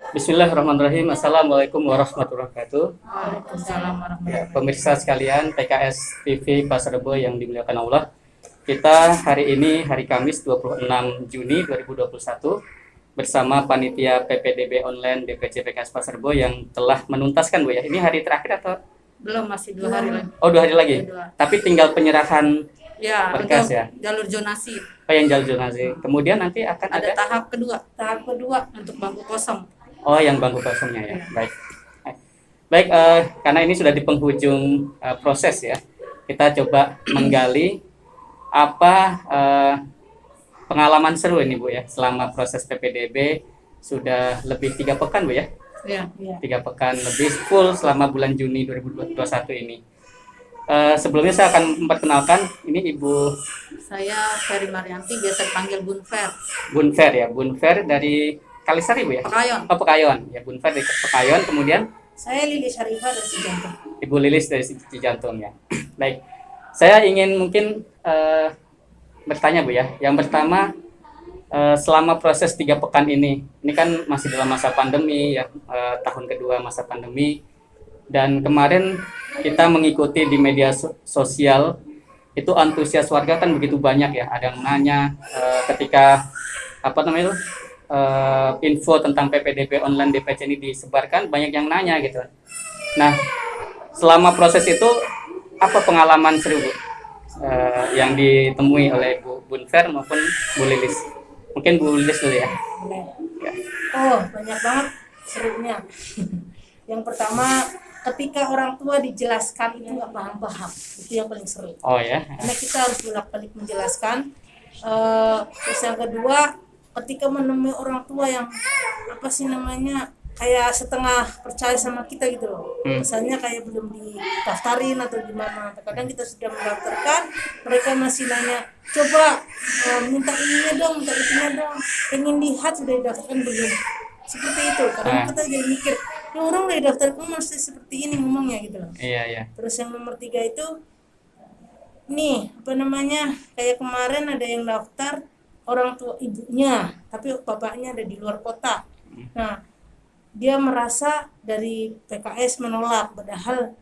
Bismillahirrahmanirrahim. Assalamualaikum warahmatullahi wabarakatuh. Waalaikumsalam Ya, warahmatullahi pemirsa sekalian PKS TV Pasar Rebo yang dimuliakan Allah. Kita hari ini hari Kamis 26 Juni 2021 bersama panitia PPDB online DPC PKS Pasar Rebo yang telah menuntaskan Bu ya. Ini hari terakhir atau belum, masih 2 hari lagi. oh 2 hari lagi. Dua. Tapi tinggal penyerahan Ya, berkas untuk ya. jalur zonasi Yang jalur zonasi. Kemudian nanti akan ada ada tahap kedua untuk bangku kosong. oh yang bangku kosongnya ya. Baik. Baik, karena ini sudah di penghujung proses ya, kita coba menggali apa pengalaman seru ini Bu ya, selama proses PPDB sudah lebih 3 pekan Bu ya, Ya. 3 pekan lebih full selama bulan Juni 2021 ini. Sebelumnya saya akan memperkenalkan, ini Ibu Saya Ferry Marianti, biasa dipanggil Bun Fer. Bunfer ya, Bunfer dari Kalisari Bu ya? Pekayon. Oh Pekayon, ya Bunfer dari Pekayon, kemudian Saya Lili Syarifah dari Cijantung. Ibu Lilis dari Cijantung ya. Baik, saya ingin mungkin bertanya Bu ya. Yang pertama, selama proses 3 pekan ini kan masih dalam masa pandemi ya, tahun kedua masa pandemi. Dan kemarin kita mengikuti di media sosial itu antusias warga kan begitu banyak ya. Ada yang nanya ketika apa namanya itu info tentang PPDB online DPC ini disebarkan, banyak yang nanya gitu. Nah, selama proses itu apa pengalaman seru Bu yang ditemui oleh Bu Bunfer maupun Bu Lilis? Mungkin Bu Lilis dulu ya. Boleh. Ya. Oh, banyak banget serunya. Yang pertama, ketika orang tua dijelaskan itu nggak paham-paham, itu yang paling seru. Oh ya. Karena kita harus bolak-balik menjelaskan. Terus yang kedua, ketika menemui orang tua yang apa sih namanya, kayak setengah percaya sama kita gitu loh. Misalnya kayak belum didaftarin atau gimana. Terkadang kita sudah mendaftarkan, mereka masih nanya, coba minta ininya dong, minta itunya dong. Pengen lihat sudah didaftarkan belum? Seperti itu. Kadang kita jadi mikir, ini orang udah didaftarkan masih seperti ini ngomongnya gitu loh. Iya ya. Terus yang nomor 3 itu, nih apa namanya, kayak kemarin ada yang daftar orang tua ibunya, tapi bapaknya ada di luar kota. Nah, dia merasa dari PKS menolak, padahal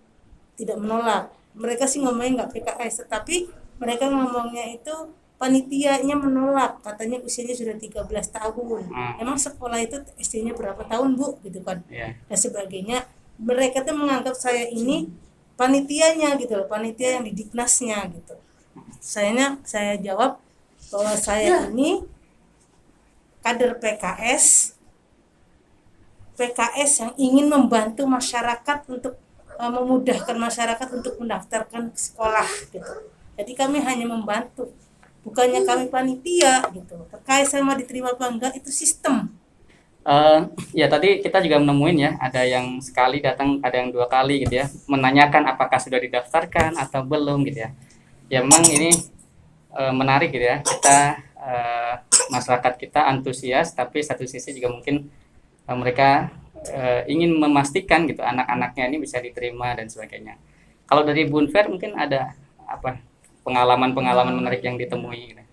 tidak menolak. Mereka sih ngomongnya nggak PKS, tetapi mereka ngomongnya itu panitianya menolak, katanya usianya sudah 13 tahun. Emang sekolah itu SD-nya berapa tahun Bu? Gitu kan. Iya. Dan sebagainya. Mereka tuh menganggap saya ini panitianya gitu loh, panitia yang di Diknasnya gitu. Saya jawab bahwa saya ini kader PKS yang ingin membantu masyarakat untuk memudahkan masyarakat untuk mendaftarkan ke sekolah gitu. Jadi kami hanya membantu, bukannya kami panitia gitu. Terkait sama diterima apa enggak itu sistem. Ya tadi kita juga menemuin ya, ada yang sekali datang, ada yang 2 kali gitu ya, menanyakan apakah sudah didaftarkan atau belum gitu ya. Ya memang ini menarik gitu ya, kita masyarakat kita antusias, tapi satu sisi juga mungkin mereka ingin memastikan gitu anak-anaknya ini bisa diterima dan sebagainya. Kalau dari Bunfer mungkin ada apa pengalaman-pengalaman menarik yang ditemui gitu.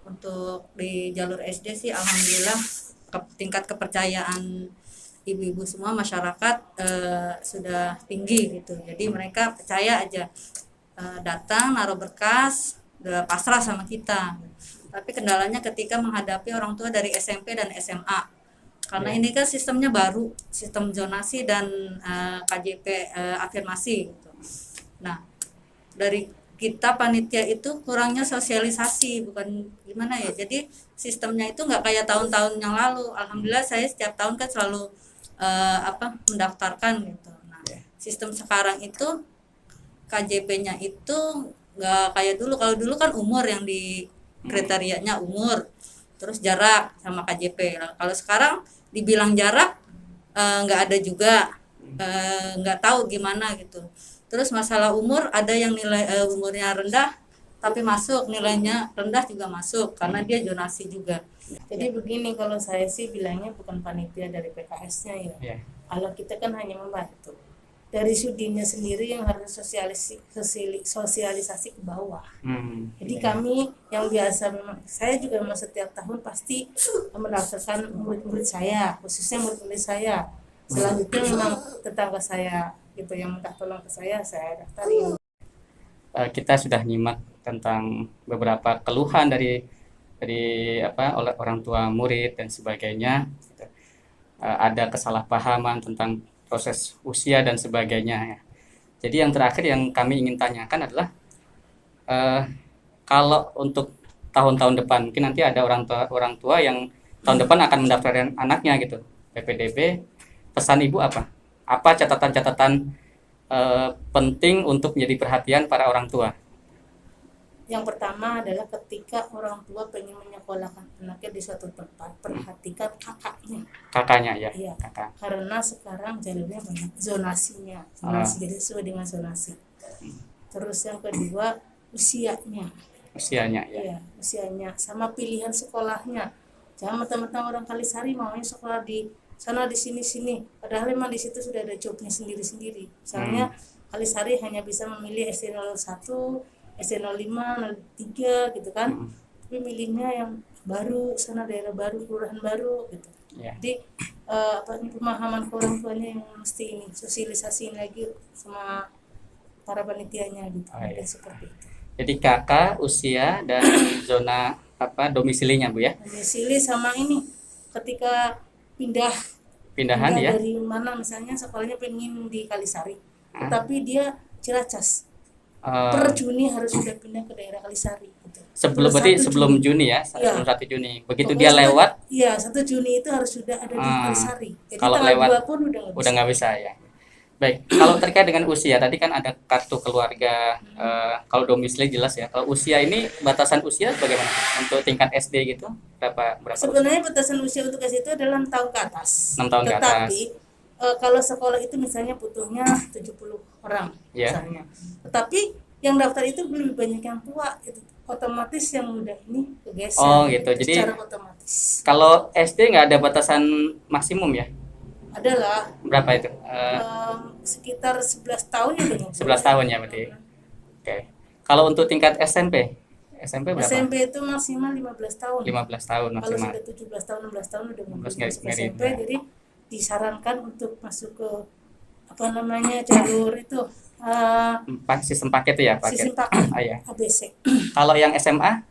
Untuk di jalur SD sih alhamdulillah tingkat kepercayaan ibu-ibu semua masyarakat sudah tinggi gitu. Jadi mereka percaya aja, datang naruh berkas, udah pasrah sama kita. Tapi kendalanya ketika menghadapi orang tua dari SMP dan SMA, karena ini kan sistemnya baru, sistem zonasi dan KJP afirmasi gitu. Nah, dari kita panitia itu kurangnya sosialisasi, bukan gimana ya, jadi sistemnya itu nggak kayak tahun-tahun yang lalu. Alhamdulillah saya setiap tahun kan selalu mendaftarkan gitu. Nah, sistem sekarang itu KJP-nya itu nggak kayak dulu. Kalau dulu kan umur yang di kriterianya, umur terus jarak sama KJP. Kalau sekarang dibilang jarak nggak ada juga, nggak tahu gimana gitu. Terus masalah umur, ada yang nilai umurnya rendah tapi masuk, nilainya rendah juga masuk karena dia zonasi juga. Jadi begini, kalau saya sih bilangnya bukan panitia dari PKS-nya ya. Yeah. Kalau kita kan hanya membantu. dari Sudinnya sendiri yang harus sosialisasi ke bawah. Jadi kami yang biasa memang, saya juga memang setiap tahun pasti mendaftarkan murid-murid saya, khususnya murid-murid saya. Selanjutnya memang tetangga saya gitu yang minta tolong ke saya daftarin. Kita sudah nyimak tentang beberapa keluhan dari oleh orang tua murid dan sebagainya. Ada kesalahpahaman tentang proses usia dan sebagainya ya. Jadi yang terakhir yang kami ingin tanyakan adalah kalau untuk tahun-tahun depan mungkin nanti ada orang tua yang tahun depan akan mendaftarkan anaknya gitu PPDB, pesan ibu apa catatan-catatan penting untuk menjadi perhatian para orang tua? Yang pertama adalah ketika orang tua pengen menyekolahkan anaknya di suatu tempat, perhatikan kakaknya ya. Iya, kakak. Karena sekarang jalurnya banyak zonasinya, jadi sesuai dengan zonasi. Terus yang kedua usianya ya. Iya, usianya sama pilihan sekolahnya. Jangan mentang-mentang orang Kalisari maunya sekolah di sana di sini, padahal memang di situ sudah ada jobnya sendiri-sendiri. Misalnya Kalisari hanya bisa memilih SD 01, SD 05, 03 gitu kan. Tapi milihnya yang baru, sana daerah baru, kelurahan baru gitu. Jadi pemahaman ke orang tuanya yang mesti ini sosialisasiin lagi sama para panitianya gitu. Seperti itu. Jadi kakak, usia dan zona domisilinya Bu ya. Domisili sama ini ketika pindahan ya. Dari mana misalnya sekolahnya pengen di Kalisari. Tapi dia Ciracas. Per Juni harus sudah pindah ke daerah Kalisari gitu. Sebelum Juni ya, sebelum 1 Juni. Begitu pokoknya dia lewat, 1 Juni itu harus sudah ada di Kalisari. Jadi kalau lewat 2 pun udah nggak bisa ya. Baik, kalau terkait dengan usia tadi kan ada kartu keluarga, kalau domisili jelas ya. Kalau usia ini batasan usia bagaimana? Untuk tingkat SD gitu berapa? Sebenarnya batasan usia untuk SD itu adalah 6 tahun ke atas. 6 tahun ke atas. Tetapi kalau sekolah itu misalnya butuhnya 70 orang misalnya. Tetapi yang daftar itu lebih banyak yang tua, itu otomatis yang muda ini kegeser. Oh gitu. Jadi secara otomatis. Kalau SD nggak ada batasan maksimum ya? Adalah. Berapa itu? Sekitar 11 tahun ya. 11 tahun ya berarti. Oke. Kalau untuk tingkat SMP berapa? SMP itu maksimal 15 tahun. 15 tahun maksimal. Kalau sudah 17 tahun, 16 tahun udah masuk SMP, jadi disarankan untuk masuk ke jalur itu sistem paket ya, sistem paket ABC. Kalau yang SMA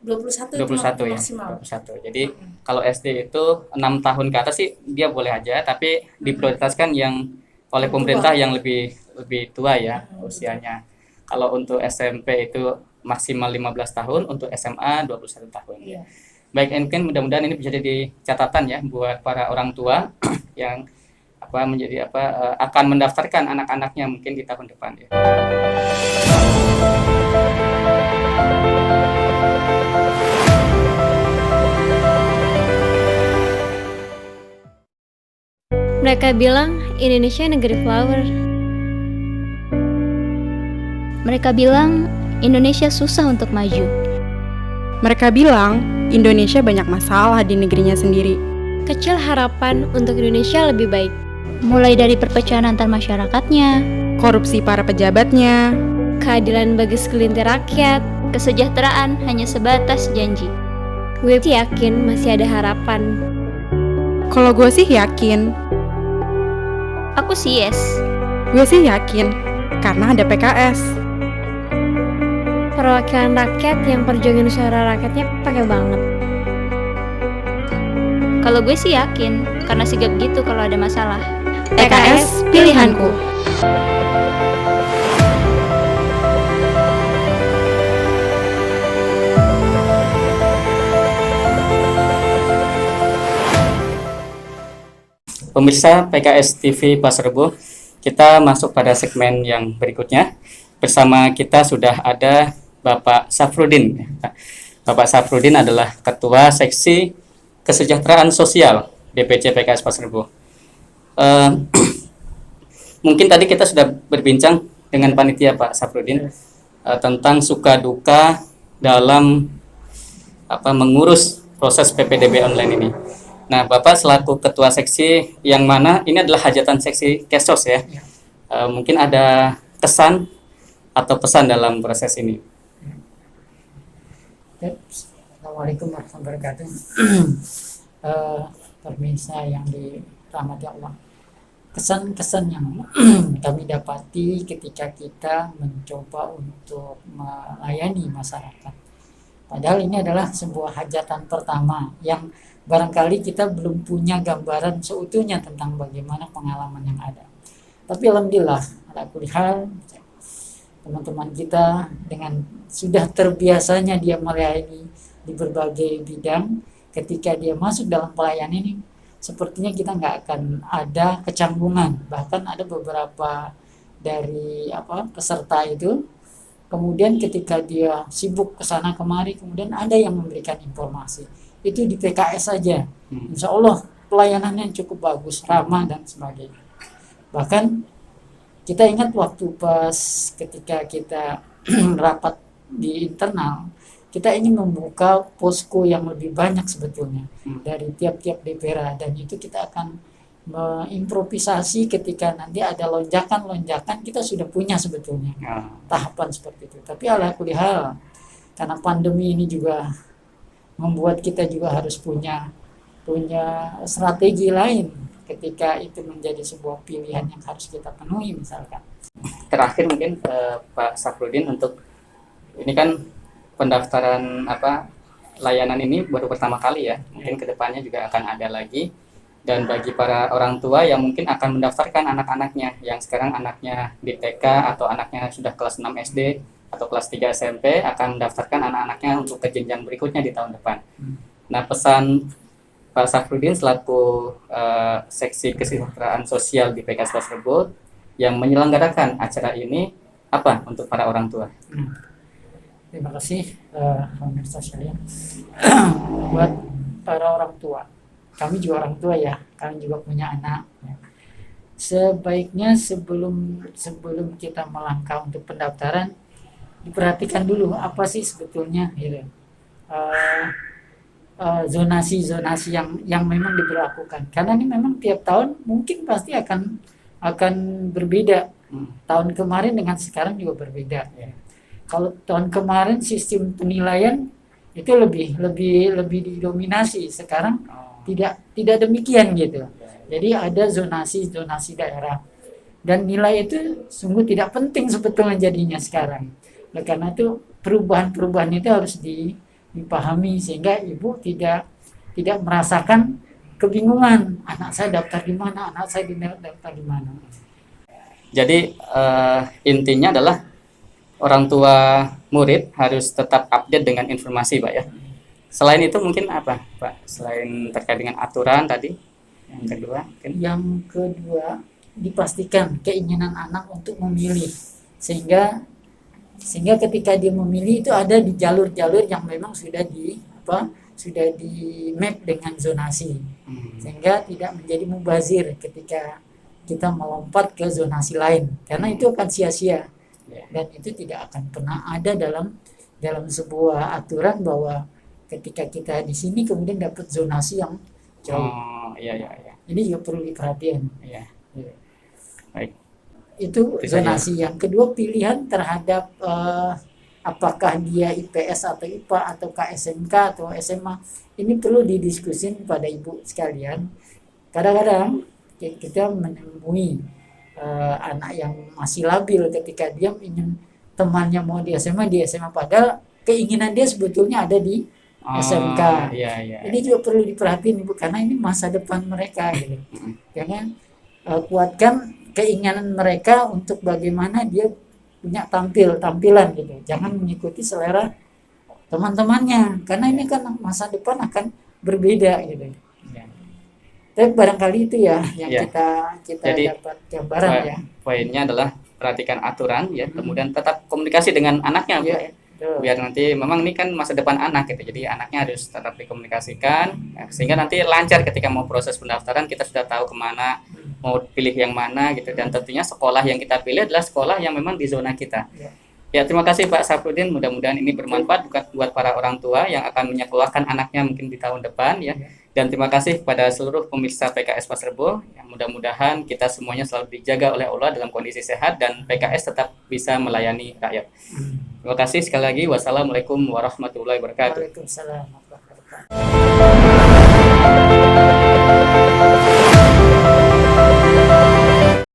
21 ya maksimal. 21. Jadi kalau SD itu 6 tahun ke atas sih dia boleh aja, tapi diprioritaskan yang oleh pemerintah yang lebih tua ya usianya. Kalau untuk SMP itu maksimal 15 tahun, untuk SMA 21 tahun. Iya. Baik, mungkin mudah-mudahan ini bisa jadi catatan ya buat para orang tua yang akan mendaftarkan anak-anaknya mungkin di tahun depan ya. Mereka bilang Indonesia negeri flower. Mereka bilang Indonesia susah untuk maju. Mereka bilang Indonesia banyak masalah di negerinya sendiri. Kecil harapan untuk Indonesia lebih baik. Mulai dari perpecahan antar masyarakatnya, korupsi para pejabatnya, keadilan bagi segelintir rakyat, kesejahteraan hanya sebatas janji. Gue yakin masih ada harapan. Kalau gue sih yakin. Aku sih yes. Gue sih yakin, karena ada PKS. Perwakilan rakyat yang perjuangin suara rakyatnya pakai banget. Kalau gue sih yakin, karena sigap gitu kalau ada masalah. PKS pilihanku. Pemirsa PKS TV Pasar Rebo, kita masuk pada segmen yang berikutnya. Bersama kita sudah ada Bapak Safrudin. Bapak Safrudin adalah Ketua Seksi Kesejahteraan Sosial DPC PKS Pasar Rebo. Mungkin tadi kita sudah berbincang dengan panitia Pak Safrudin tentang suka duka dalam mengurus proses PPDB online ini. Nah, Bapak selaku Ketua Seksi yang mana ini adalah hajatan Seksi Kesos ya. Mungkin ada kesan atau pesan dalam proses ini. Assalamualaikum warahmatullahi wabarakatuh. Pemirsa yang dirahmati Allah, kesan-kesan yang kami dapati ketika kita mencoba untuk melayani masyarakat. Padahal ini adalah sebuah hajatan pertama yang barangkali kita belum punya gambaran seutuhnya tentang bagaimana pengalaman yang ada. Tapi alhamdulillah, ala kulli hal, teman-teman kita dengan sudah terbiasanya dia melayani di berbagai bidang, ketika dia masuk dalam pelayanan ini sepertinya kita nggak akan ada kecanggungan. Bahkan ada beberapa dari peserta itu kemudian ketika dia sibuk kesana kemari, kemudian ada yang memberikan informasi itu di PKS saja, insya Allah pelayanannya cukup bagus, ramah dan sebagainya. Bahkan kita ingat waktu pas ketika kita rapat di internal, kita ingin membuka posko yang lebih banyak sebetulnya dari tiap-tiap DPRA, dan itu kita akan mengimprovisasi ketika nanti ada lonjakan-lonjakan, kita sudah punya sebetulnya tahapan seperti itu. Tapi ala kulli hal, karena pandemi ini juga membuat kita juga harus punya strategi lain ketika itu menjadi sebuah pilihan yang harus kita penuhi misalkan. Terakhir mungkin Pak Safrudin, untuk ini kan pendaftaran layanan ini baru pertama kali ya, mungkin kedepannya juga akan ada lagi, dan bagi para orang tua yang mungkin akan mendaftarkan anak-anaknya yang sekarang anaknya di TK atau anaknya sudah kelas 6 SD atau kelas 3 SMP, akan mendaftarkan anak-anaknya untuk ke jenjang berikutnya di tahun depan. Nah, pesan Pak Safrudin selaku seksi kesejahteraan sosial di PKS tersebut yang menyelenggarakan acara ini apa untuk para orang tua? Terima kasih pemirsa sekalian. Buat para orang tua, kami juga orang tua ya, kami juga punya anak. Sebaiknya sebelum kita melangkah untuk pendaftaran, diperhatikan dulu apa sih sebetulnya gitu. Zonasi-zonasi yang memang diberlakukan, karena ini memang tiap tahun mungkin pasti akan berbeda. Tahun kemarin dengan sekarang juga berbeda ya. Kalau tahun kemarin sistem penilaian itu lebih didominasi, sekarang tidak demikian gitu. Jadi ada zonasi daerah, dan nilai itu sungguh tidak penting sebetulnya jadinya sekarang. Nah, karena itu perubahan itu harus dipahami sehingga ibu tidak merasakan kebingungan, anak saya daftar di mana, anak saya daftar di mana. Jadi intinya adalah orang tua murid harus tetap update dengan informasi, Pak ya. Selain itu mungkin apa, Pak? Selain terkait dengan aturan tadi, yang kedua mungkin? Yang kedua, dipastikan keinginan anak untuk memilih, sehingga ketika dia memilih itu ada di jalur-jalur yang memang sudah di map dengan zonasi, sehingga tidak menjadi mubazir ketika kita melompat ke zonasi lain, karena itu akan sia-sia, dan itu tidak akan pernah ada dalam sebuah aturan bahwa ketika kita di sini kemudian dapat zonasi yang jauh. Iya. Ini juga perlu diperhatikan. Iya. Baik. Itu zonasi. Yang kedua, pilihan terhadap apakah dia IPS atau IPA atau SMK atau SMA, ini perlu didiskusin pada ibu sekalian. Kadang-kadang kita menemui anak yang masih labil ketika dia ingin temannya mau di SMA padahal keinginan dia sebetulnya ada di SMK. Iya. Ini juga perlu diperhatiin ibu, karena ini masa depan mereka gitu. Jangan kuatkan keinginan mereka untuk bagaimana dia punya tampilan gitu. Jangan mengikuti selera teman-temannya, karena ini kan masa depan akan berbeda gitu. Tapi barangkali itu ya yang kita jadi, dapat gambaran ya. Poinnya adalah perhatikan aturan ya, kemudian tetap komunikasi dengan anaknya, Bu. Biar nanti memang ini kan masa depan anak gitu. Jadi anaknya harus tetap dikomunikasikan sehingga nanti lancar ketika mau proses pendaftaran, kita sudah tahu kemana, mau pilih yang mana gitu, dan tentunya sekolah yang kita pilih adalah sekolah yang memang di zona kita. Ya, terima kasih Pak Safrudin, mudah-mudahan ini bermanfaat buat para orang tua yang akan menyekolahkan anaknya mungkin di tahun depan ya. Dan terima kasih kepada seluruh pemirsa PKS Pasar Rebo. Yang mudah-mudahan kita semuanya selalu dijaga oleh Allah dalam kondisi sehat dan PKS tetap bisa melayani rakyat. Terima kasih sekali lagi. Wassalamualaikum warahmatullahi wabarakatuh. Waalaikumsalam warahmatullahi wabarakatuh.